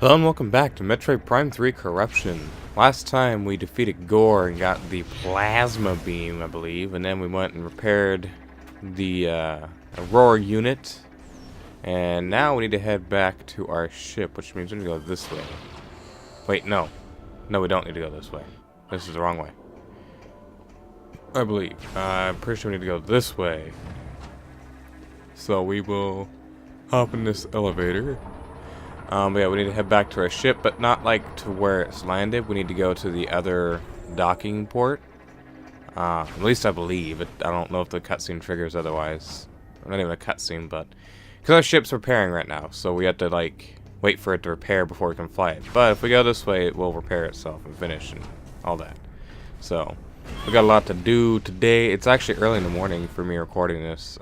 Hello and welcome back to Metroid Prime 3 Corruption. Last time we defeated Gore and got the plasma beam, I believe, and then we went and repaired the Aurora unit. And now we need to head back to our ship, which means we need to go this way. Wait, no. No, we don't need to go this way. This is the wrong way. I believe. I'm pretty sure we need to go this way. So we will hop in this elevator. But yeah, we need to head back to our ship, but not like to where it's landed. We need to go to the other docking port. At least I believe. I don't know if the cutscene triggers otherwise. Not even a cutscene, but because our ship's repairing right now, so we have to like wait for it to repair before we can fly it. But if we go this way, it will repair itself and finish and all that. So we got a lot to do today. It's actually early in the morning for me recording this,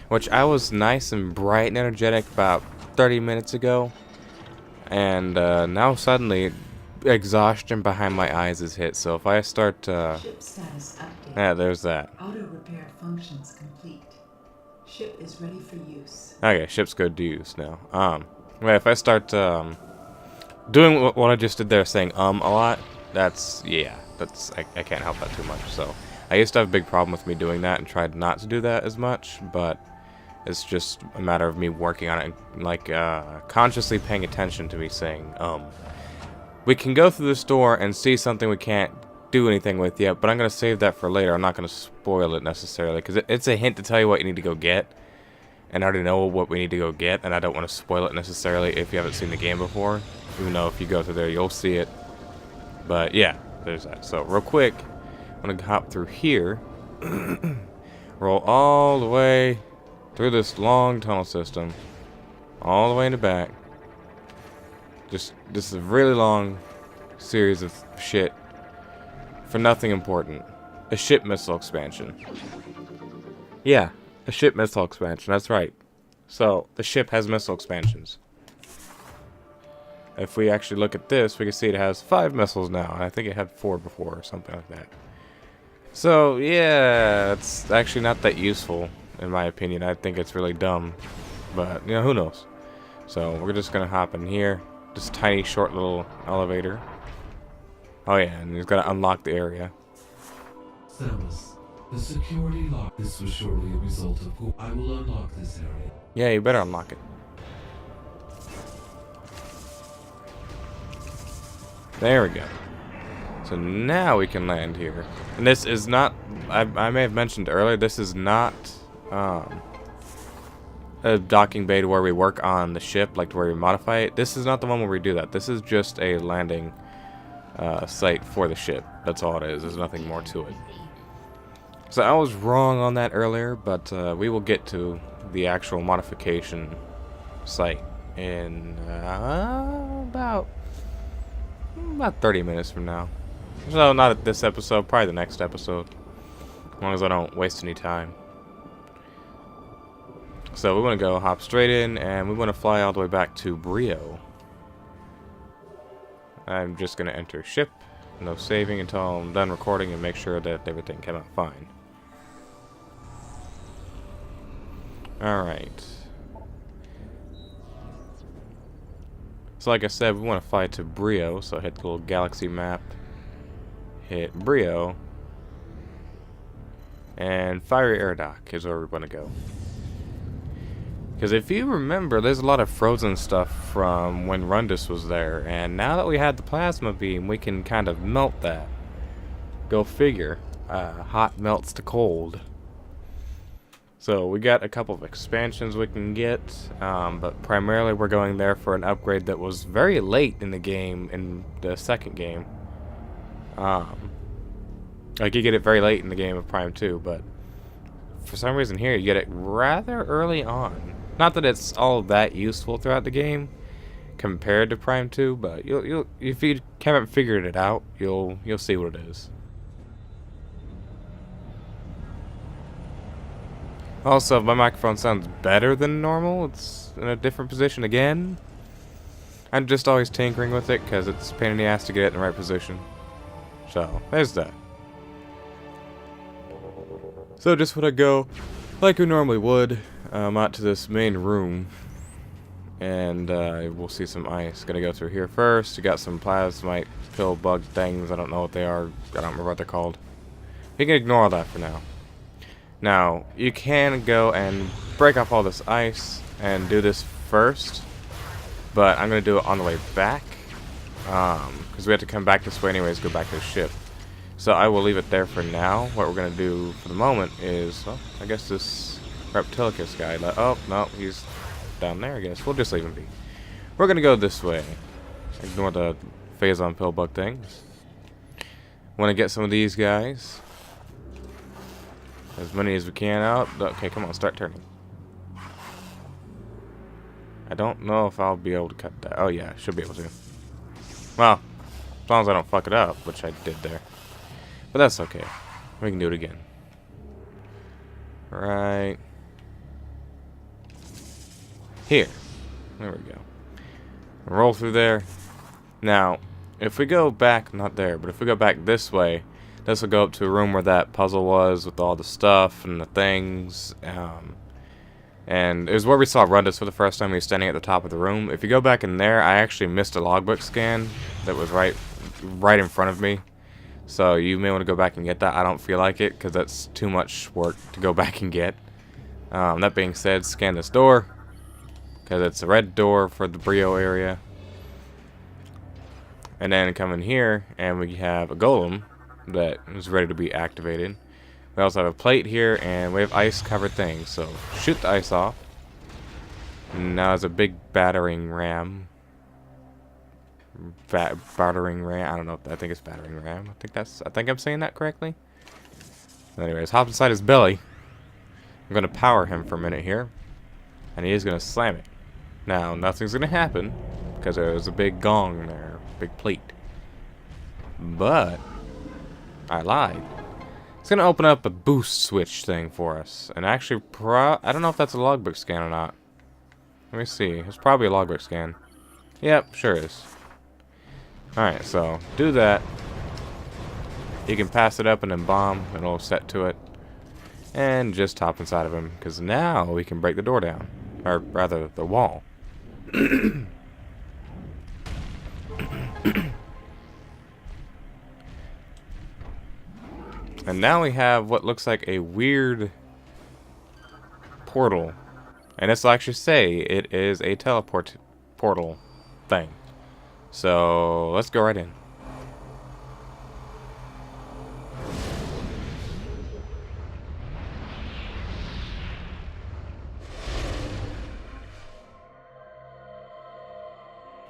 which I was nice and bright and energetic about 30 minutes ago, and now suddenly exhaustion behind my eyes is hit. So if I start Ship status update. yeah, there's that. Auto repair functions complete. Ship is ready for use. Okay, ship's good to use now. Well, if I start doing what I just did there, saying a lot, that's I can't help that too much. So I used to have a big problem with me doing that and tried not to do that as much, but it's just a matter of me working on it and like consciously paying attention to me saying we can go through this door and see something we can't do anything with yet, but I'm gonna save that for later. I'm not gonna spoil it necessarily because it's a hint to tell you what you need to go get, and I already know what we need to go get, and I don't want to spoil it necessarily if you haven't seen the game before, even though if you go through there you'll see it. But yeah, there's that. So real quick, I'm gonna hop through here, roll all the way through this long tunnel system, all the way in the back. This is a really long series of shit for nothing important. A ship missile expansion. Yeah, a ship missile expansion, that's right. So, the ship has missile expansions. If we actually look at this, we can see it has 5 missiles now, and I think it had 4 before or something like that. So, yeah, it's actually not that useful. In my opinion, I think it's really dumb, but you know, who knows. So we're just gonna hop in here, this tiny short little elevator. Oh yeah, and he's gonna unlock the area. Samus, the security lock. This was surely a result of I will unlock this area. Yeah, you better unlock it. There we go. So now we can land here. And this is not, I may have mentioned earlier, this is not a docking bay to where we work on the ship, like to where we modify it. This is not the one where we do that. This is just a landing site for the ship. That's all it is. There's nothing more to it. So I was wrong on that earlier, but we will get to the actual modification site in about 30 minutes from now. So not at this episode, probably the next episode, as long as I don't waste any time. So we want to go hop straight in, and we want to fly all the way back to Brio. I'm just going to enter ship, no saving until I'm done recording and make sure that everything came out fine. Alright. So like I said, we want to fly to Brio, so hit the little galaxy map, hit Brio, and Fiery Air Dock is where we want to go. Because if you remember, there's a lot of frozen stuff from when Rundus was there, and now that we had the plasma beam, we can kind of melt that. Go figure. Hot melts to cold. So we got a couple of expansions we can get, but primarily we're going there for an upgrade that was very late in the game, in the second game. Like you get it very late in the game of Prime 2, but for some reason here you get it rather early on. Not that it's all that useful throughout the game compared to Prime 2, but you'll if you haven't figured it out, you'll see what it is. Also, if my microphone sounds better than normal, it's in a different position again. I'm just always tinkering with it because it's a pain in the ass to get it in the right position. So, there's that. So just want to go like we normally would, out to this main room. And we'll see some ice. Gonna go through here first. You got some plasmite pill bug things. I don't know what they are. I don't remember what they're called. You can ignore all that for now. Now, you can go and break off all this ice and do this first. But I'm gonna do it on the way back. Because we have to come back this way anyways, go back to the ship. So I will leave it there for now. What we're gonna do for the moment is, well, I guess this Reptilicus guy, oh, no, he's down there, I guess. We'll just leave him be. We're gonna go this way. Ignore the phazon pill bug things. Want to get some of these guys. As many as we can out. Okay, come on, start turning. I don't know if I'll be able to cut that. Oh yeah, should be able to. Well, as long as I don't fuck it up, which I did there. But that's okay. We can do it again. Right here. There we go. Roll through there. Now, if we go back, not there, but if we go back this way, this will go up to a room where that puzzle was with all the stuff and the things. And it was where we saw Rundus for the first time. He was standing at the top of the room. If you go back in there, I actually missed a logbook scan that was right in front of me. So you may want to go back and get that. I don't feel like it because that's too much work to go back and get. That being said, scan this door because it's a red door for the Brio area. And then come in here and we have a golem that is ready to be activated. We also have a plate here and we have ice covered things. So shoot the ice off. Now there's a big battering ram. Battering ram. I don't know. I think it's battering ram. I think I'm saying that correctly. Anyways, hop inside his belly. I'm gonna power him for a minute here, and he is gonna slam it. Now nothing's gonna happen because there's a big gong there, big plate. But I lied. It's gonna open up a boost switch thing for us, and actually, I don't know if that's a logbook scan or not. Let me see. It's probably a logbook scan. Yep, sure is. Alright, so do that. You can pass it up and then bomb, and it'll set to it. And just hop inside of him, because now we can break the door down. Or rather, the wall. And now we have what looks like a weird portal. And this will actually say it is a teleport portal thing. So let's go right in.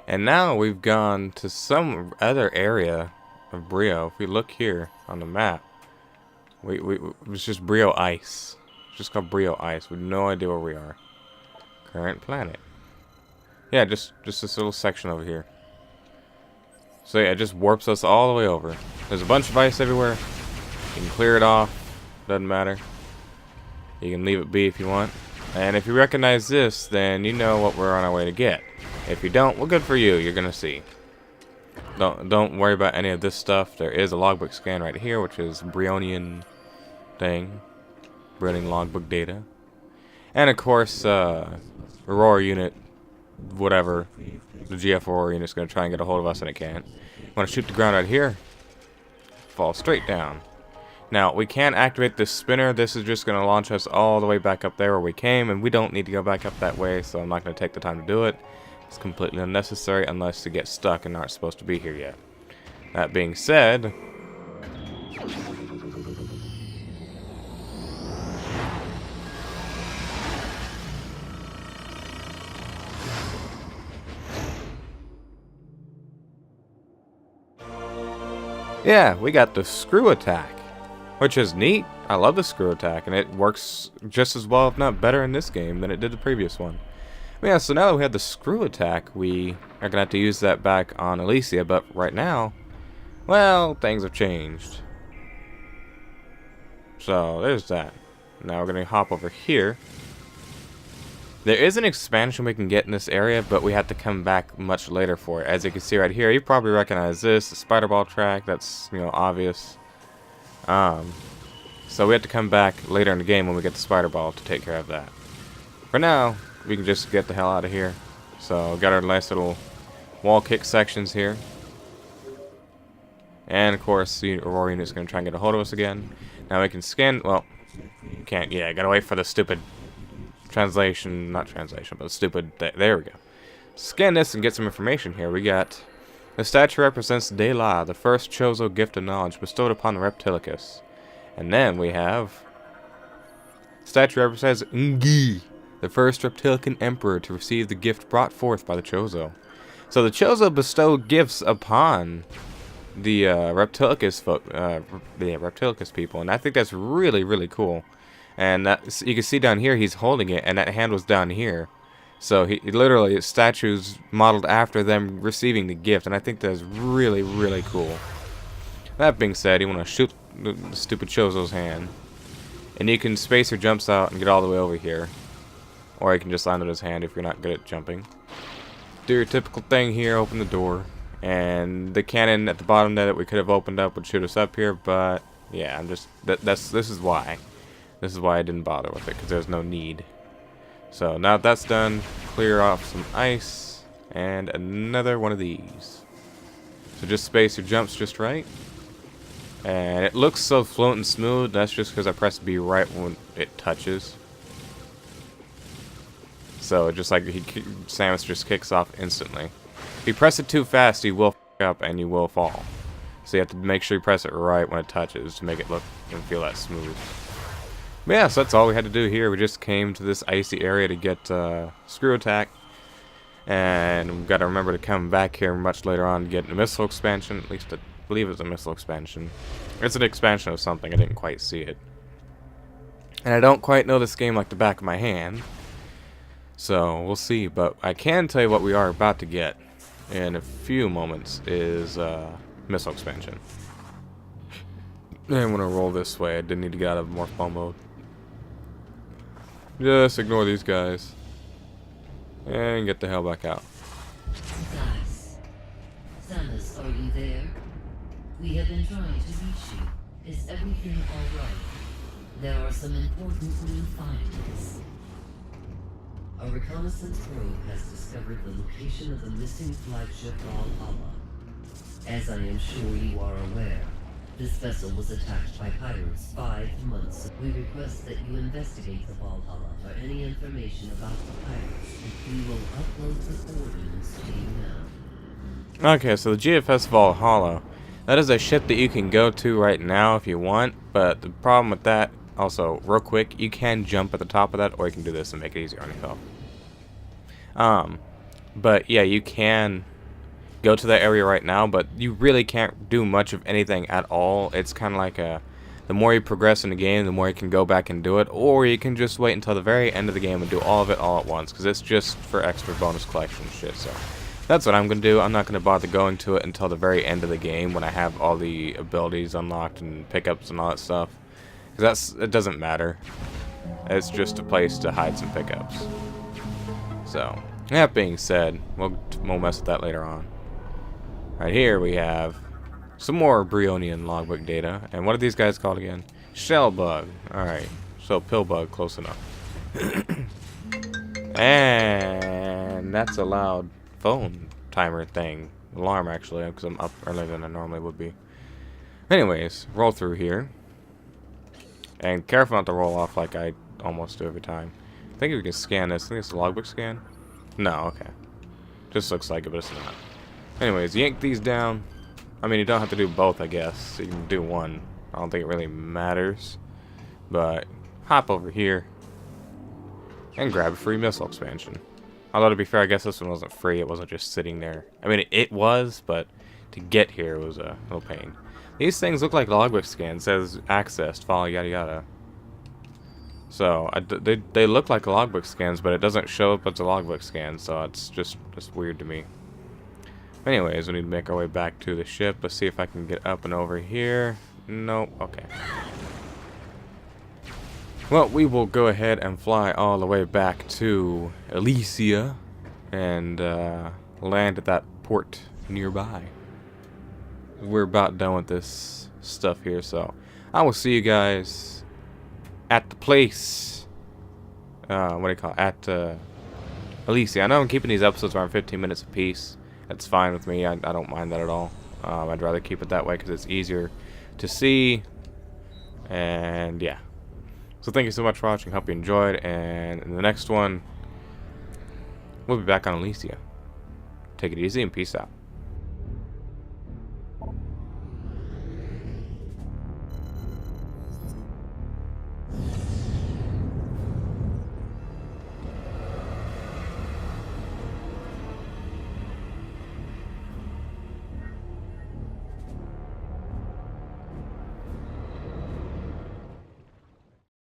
And now we've gone to some other area of Brio. If we look here on the map, it's just Brio Ice. It's just called Brio Ice. We have no idea where we are. Current planet. Yeah, just this little section over here. So yeah, it just warps us all the way over. There's a bunch of ice everywhere. You can clear it off. Doesn't matter. You can leave it be if you want. And if you recognize this, then you know what we're on our way to get. If you don't, well, good for you. You're gonna see. Don't worry about any of this stuff. There is a logbook scan right here, which is Brionian thing. Brionian logbook data. And of course, Aurora unit, whatever. The GF Aurora unit's gonna try and get a hold of us, and it can't. Want to shoot the ground right here? Fall straight down. Now, we can activate this spinner. This is just going to launch us all the way back up there where we came, and we don't need to go back up that way, so I'm not going to take the time to do it. It's completely unnecessary unless you get stuck and aren't supposed to be here yet. That being said... yeah, we got the screw attack. Which is neat. I love the screw attack, and it works just as well, if not better, in this game than it did the previous one. But yeah, so now that we have the screw attack, we are going to have to use that back on Elysia, but right now, well, things have changed. So, there's that. Now we're going to hop over here. There is an expansion we can get in this area, but we have to come back much later for it. As you can see right here, you probably recognize this, the spider ball track, that's, you know, obvious. So we have to come back later in the game when we get the spider ball to take care of that. For now, we can just get the hell out of here. So got our nice little wall kick sections here. And of course the Aurora unit's gonna try and get a hold of us again. Now we can scan, well, can't, yeah, gotta wait for the stupid translation, not translation, but the stupid, there we go. Scan this and get some information here. We got, the statue represents De La, the first Chozo gift of knowledge bestowed upon the Reptilicus. And then we have, statue represents Ngi, the first Reptilican emperor to receive the gift brought forth by the Chozo. So the Chozo bestowed gifts upon the Reptilicus Reptilicus people, and I think that's really, really cool. And that, you can see down here he's holding it, and that hand was down here. So he literally, statues modeled after them receiving the gift, and I think that's really, really cool. That being said, you want to shoot the stupid Chozo's hand, and you can space your jumps out and get all the way over here, or you can just land on his hand if you're not good at jumping. Do your typical thing here, open the door, and the cannon at the bottom there that we could have opened up would shoot us up here, but yeah, I'm just this is why I didn't bother with it, because there's no need. So now that that's done, clear off some ice and another one of these. So just space your jumps just right, and it looks so fluent and smooth. That's just because I pressed B right when it touches. So just like Samus just kicks off instantly. If you press it too fast, you will f up and you will fall. So you have to make sure you press it right when it touches to make it look and feel that smooth. But yeah, so that's all we had to do here. We just came to this icy area to get Screw Attack. And we've got to remember to come back here much later on to get a missile expansion. At least I believe it's a missile expansion. It's an expansion of something. I didn't quite see it. And I don't quite know this game like the back of my hand. So we'll see. But I can tell you what we are about to get in a few moments is missile expansion. And I'm going to roll this way. I didn't need to get out of morph ball mode. Just ignore these guys. And get the hell back out. Samus, are you there? We have been trying to reach you. Is everything alright? There are some important new findings. A reconnaissance probe has discovered the location of the missing flagship Valhalla. As I am sure you are aware, this vessel was attacked by pirates 5 months ago. We request that you investigate the Valhalla for any information about the pirates. We will upload the coordinates to you now. Okay, so the GFS Valhalla. That is a ship that you can go to right now if you want, but the problem with that, also, real quick, you can jump at the top of that, or you can do this and make it easier on yourself. But yeah, you can go to that area right now, but you really can't do much of anything at all. It's kind of like the more you progress in the game, the more you can go back and do it, or you can just wait until the very end of the game and do all of it all at once, because it's just for extra bonus collection shit. So that's what I'm going to do. I'm not going to bother going to it until the very end of the game when I have all the abilities unlocked and pickups and all that stuff, because it doesn't matter. It's just a place to hide some pickups. So that being said, we'll mess with that later on. Right here we have some more Brionian logbook data. And what are these guys called again? Shellbug. Alright. So pillbug, close enough. And that's a loud phone timer thing. Alarm actually, because I'm up earlier than I normally would be. Anyways, roll through here. And careful not to roll off like I almost do every time. I think we can scan this. I think it's a logbook scan. No, okay. Just looks like it, but it's not. Anyways, yank these down. I mean, you don't have to do both, I guess. You can do one. I don't think it really matters. But hop over here and grab a free missile expansion. Although, to be fair, I guess this one wasn't free. It wasn't just sitting there. I mean, it was, but to get here was a little pain. These things look like logbook scans. It says accessed, follow, yada yada. So they look like logbook scans, but it doesn't show up as a logbook scan. So it's just weird to me. Anyways, we need to make our way back to the ship. Let's see if I can get up and over here. Nope. Okay. Well, we will go ahead and fly all the way back to Elysia and land at that port nearby. We're about done with this stuff here, so I will see you guys at the place. What do you call it? At Alicia. I know I'm keeping these episodes around 15 minutes apiece. That's fine with me. I don't mind that at all. I'd rather keep it that way because it's easier to see. And yeah. So thank you so much for watching. Hope you enjoyed. And in the next one, we'll be back on Alicia. Take it easy and peace out.